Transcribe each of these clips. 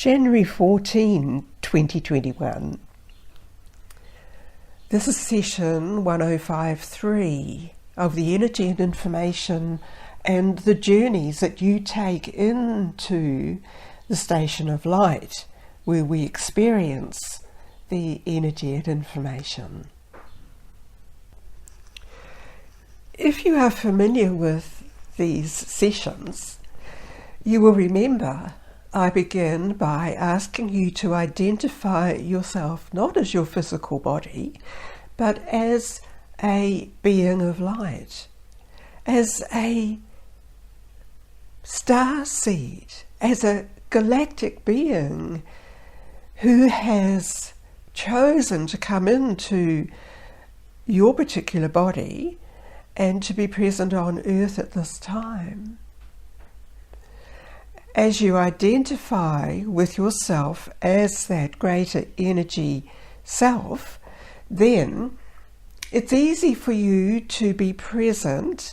January 14, 2021. This is session 1053 of the energy and information and the journeys that you take into the station of light, where we experience the energy and information. If you are familiar with these sessions, you will remember I begin by asking you to identify yourself not as your physical body, but as a being of light, as a star seed, as a galactic being who has chosen to come into your particular body and to be present on Earth at this time. As you identify with yourself as that greater energy self, then it's easy for you to be present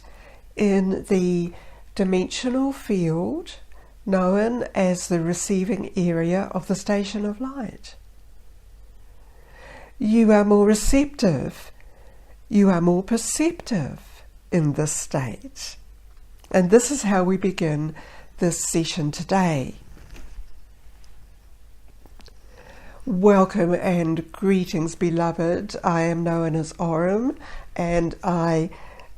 in the dimensional field known as the receiving area of the station of light. You are more receptive, you are more perceptive in this state. And this is how we begin this session today. Welcome and greetings, beloved. I am known as Orem, and I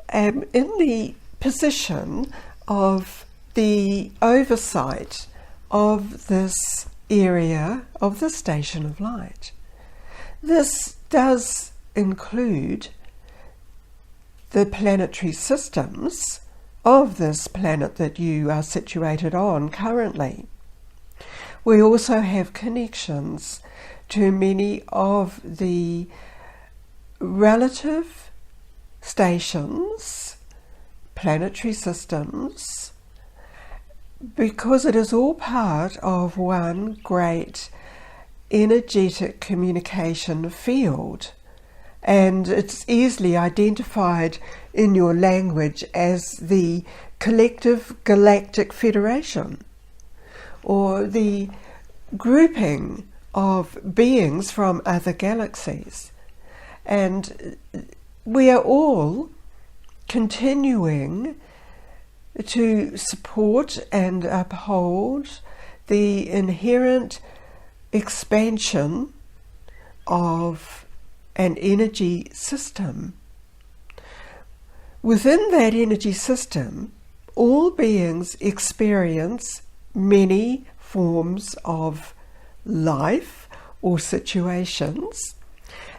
am in the position of the oversight of this area of the station of light. This does include the planetary systems of this planet that you are situated on currently. We also have connections to many of the relative stations, planetary systems, because it is all part of one great energetic communication field. And it's easily identified in your language as the Collective Galactic Federation, or the grouping of beings from other galaxies. And we are all continuing to support and uphold the inherent expansion of an energy system. Within that energy system, all beings experience many forms of life or situations,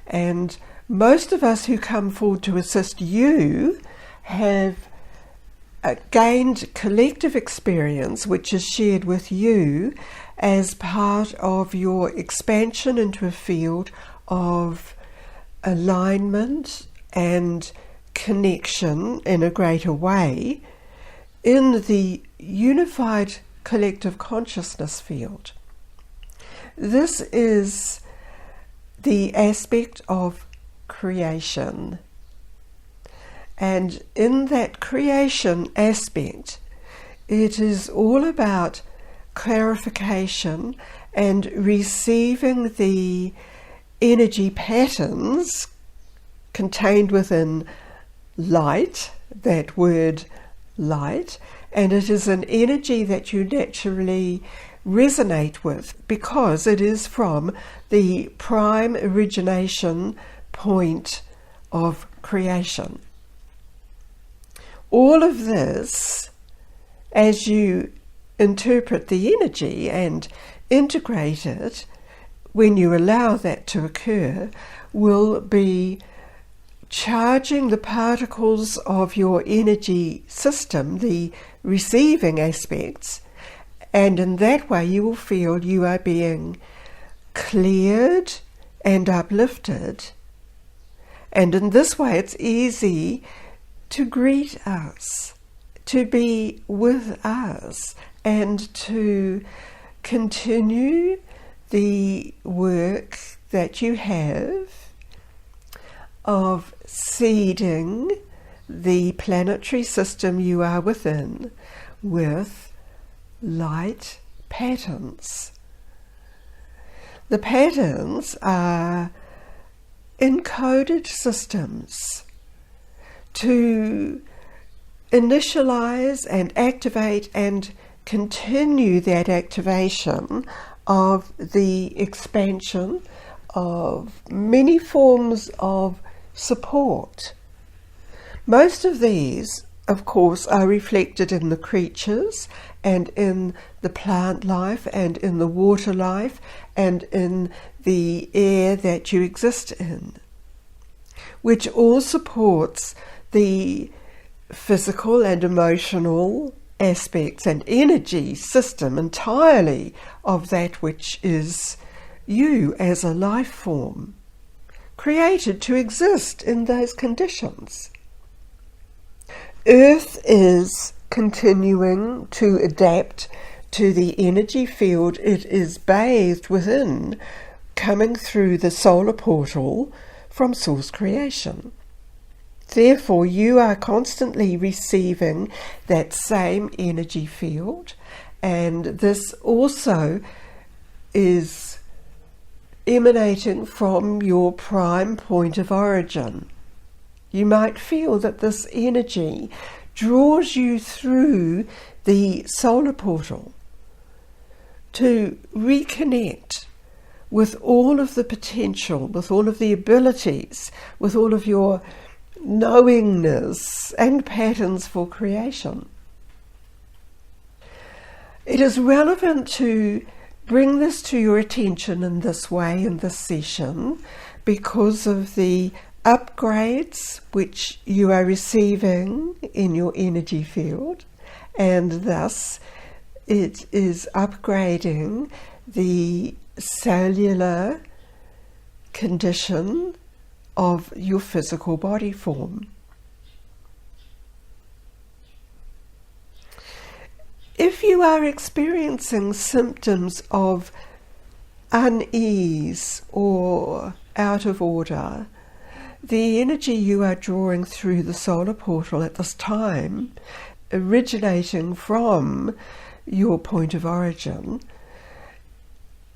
and most of us who come forward to assist you have gained collective experience which is shared with you as part of your expansion into a field of alignment and connection in a greater way in the unified collective consciousness field. This is the aspect of creation. And in that creation aspect, it is all about clarification and receiving the energy patterns contained within light, that word light, and it is an energy that you naturally resonate with because it is from the prime origination point of creation. All of this, as you interpret the energy and integrate it, when you allow that to occur, will be charging the particles of your energy system, the receiving aspects, and in that way you will feel you are being cleared and uplifted. And in this way it's easy to greet us, to be with us, and to continue the work that you have of seeding the planetary system you are within with light patterns. The patterns are encoded systems to initialize and activate and continue that activation of the expansion of many forms of support. Most of these, of course, are reflected in the creatures and in the plant life and in the water life and in the air that you exist in, which all supports the physical and emotional aspects and energy system entirely of that which is you as a life form, created to exist in those conditions. Earth is continuing to adapt to the energy field it is bathed within, coming through the solar portal from source creation. Therefore, you are constantly receiving that same energy field, and this also is emanating from your prime point of origin. You might feel that this energy draws you through the solar portal to reconnect with all of the potential, with all of the abilities, with all of your knowingness and patterns for creation. It is relevant to bring this to your attention in this way in this session because of the upgrades which you are receiving in your energy field, and thus it is upgrading the cellular condition of your physical body form. If you are experiencing symptoms of unease or out of order, the energy you are drawing through the solar portal at this time, originating from your point of origin,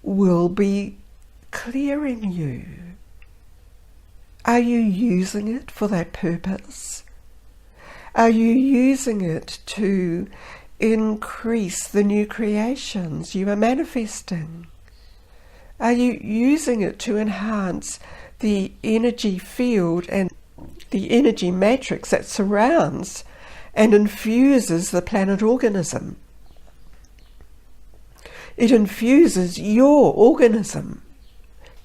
will be clearing you. Are you using it for that purpose? Are you using it to increase the new creations you are manifesting? Are you using it to enhance the energy field and the energy matrix that surrounds and infuses the planet organism? It infuses your organism,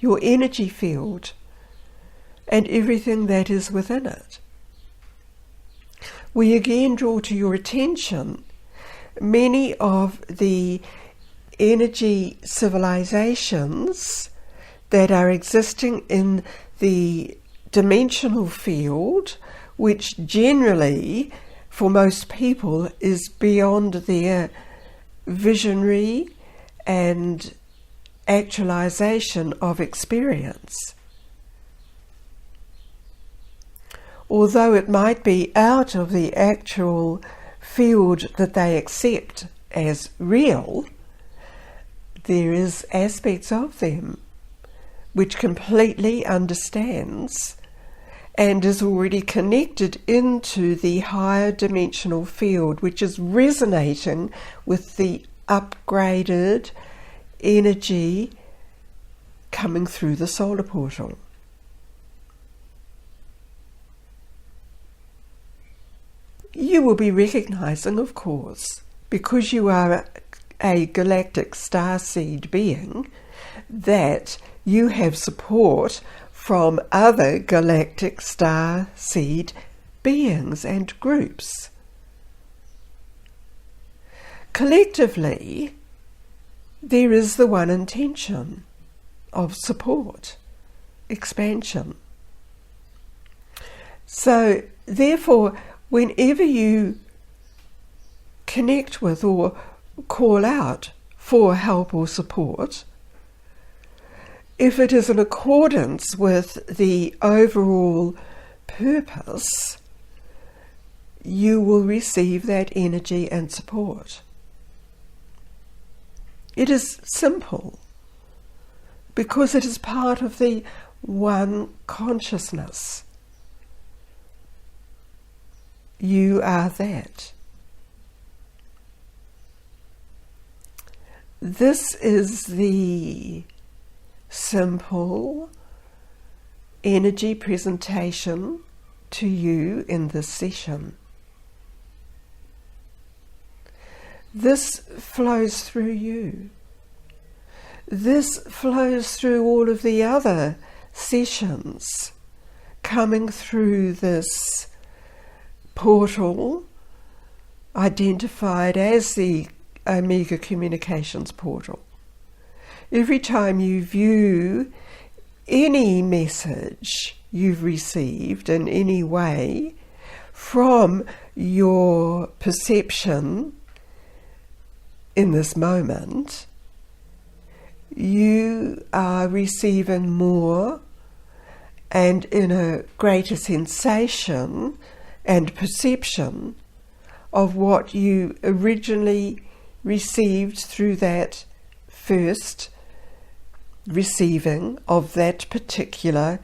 your energy field, and everything that is within it. We again draw to your attention many of the energy civilizations that are existing in the dimensional field, which generally, for most people, is beyond their visionary and actualization of experience. Although it might be out of the actual field that they accept as real, there is aspects of them which completely understands and is already connected into the higher dimensional field, which is resonating with the upgraded energy coming through the solar portal. You will be recognizing, of course, because you are a galactic star seed being, that you have support from other galactic star seed beings and groups. Collectively, there is the one intention of support, expansion. So, therefore, whenever you connect with or call out for help or support, if it is in accordance with the overall purpose, you will receive that energy and support. It is simple. because it is part of the one consciousness. You are that. This is the simple energy presentation to you in this session. This flows through you. This flows through all of the other sessions, coming through this portal identified as the Omega Communications portal. Every time you view any message you've received in any way from your perception in this moment, you are receiving more and in a greater sensation and perception of what you originally received through that first receiving of that particular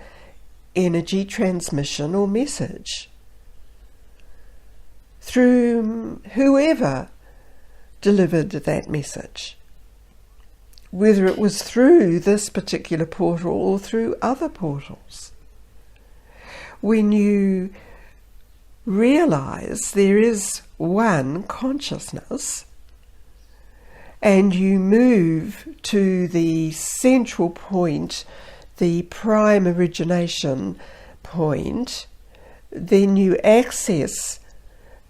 energy transmission or message, through whoever delivered that message, whether it was through this particular portal or through other portals. When you realize there is one consciousness and you move to the central point, the prime origination point, then you access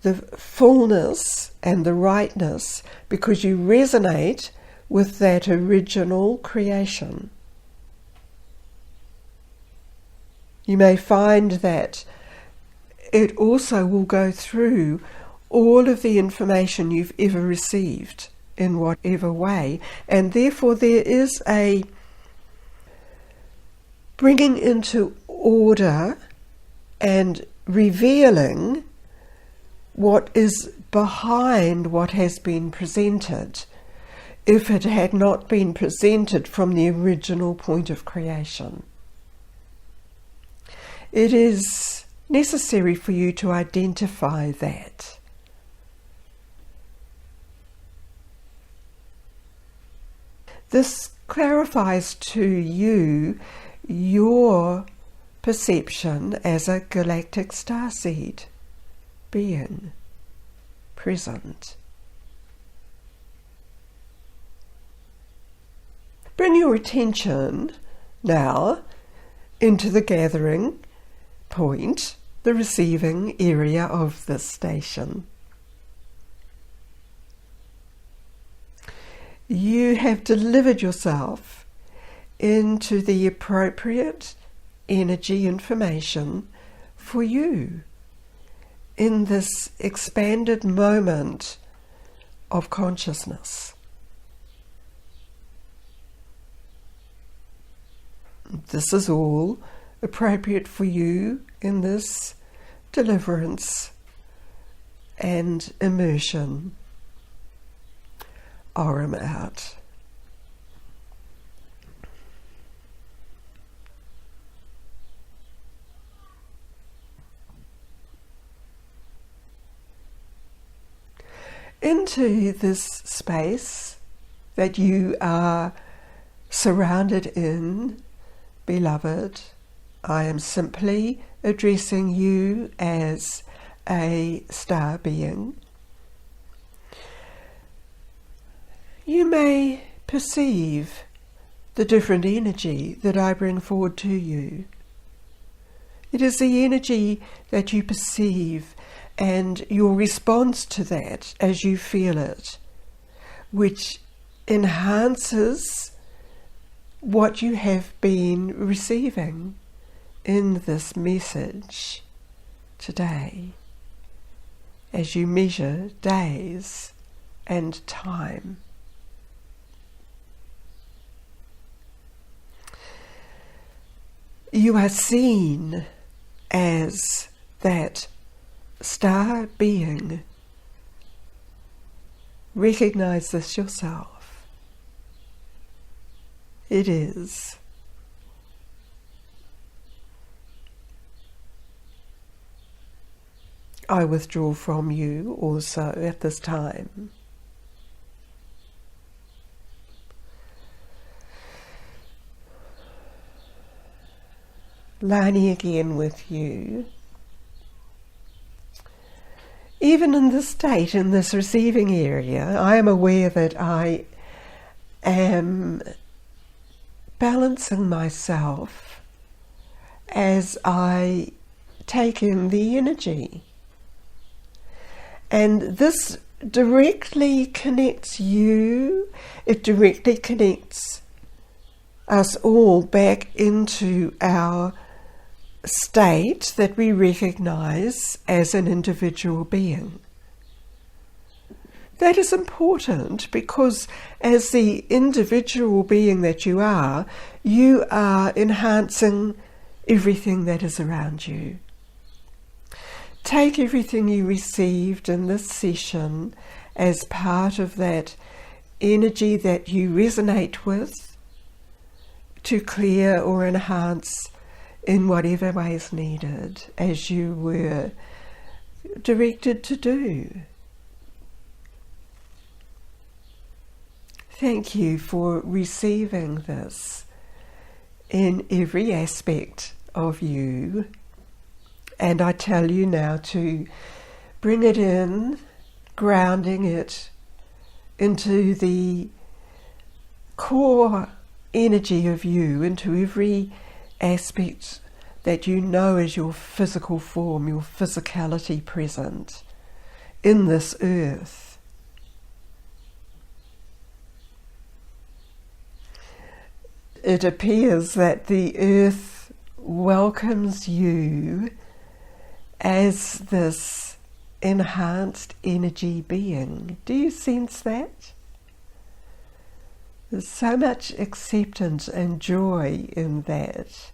the fullness and the rightness because you resonate with that original creation. You may find that it also will go through all of the information you've ever received in whatever way, and therefore there is a bringing into order and revealing what is behind what has been presented, if it had not been presented from the original point of creation. It is necessary for you to identify that. This clarifies to you your perception as a galactic star seed being present. Bring your attention now into the gathering point, the receiving area of this station. You have delivered yourself into the appropriate energy information for you in this expanded moment of consciousness. This is all appropriate for you in this deliverance and immersion. Orem out. Into this space that you are surrounded in, beloved, I am simply addressing you as a star being. You may perceive the different energy that I bring forward to you. It is the energy that you perceive and your response to that as you feel it, which enhances what you have been receiving in this message today, as you measure days and time. You are seen as that star being. Recognize this yourself. It is. I withdraw from you also at this time. Lining again with you. Even in this state, in this receiving area, I am aware that I am balancing myself as I take in the energy. And this directly connects you, it directly connects us all back into our state that we recognize as an individual being. That is important because as the individual being that you are enhancing everything that is around you. Take everything you received in this session as part of that energy that you resonate with to clear or enhance in whatever way is needed, as you were directed to do. Thank you for receiving this in every aspect of you. And I tell you now to bring it in, grounding it into the core energy of you, into every aspect that you know as your physical form, your physicality present in this earth. It appears that the earth welcomes you as this enhanced energy being. Do you sense that? There's so much acceptance and joy in that.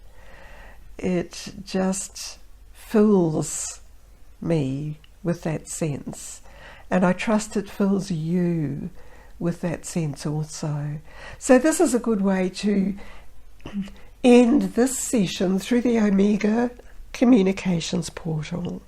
It just fills me with that sense. And I trust it fills you with that sense also. So this is a good way to end this session through the Omega Communications portal.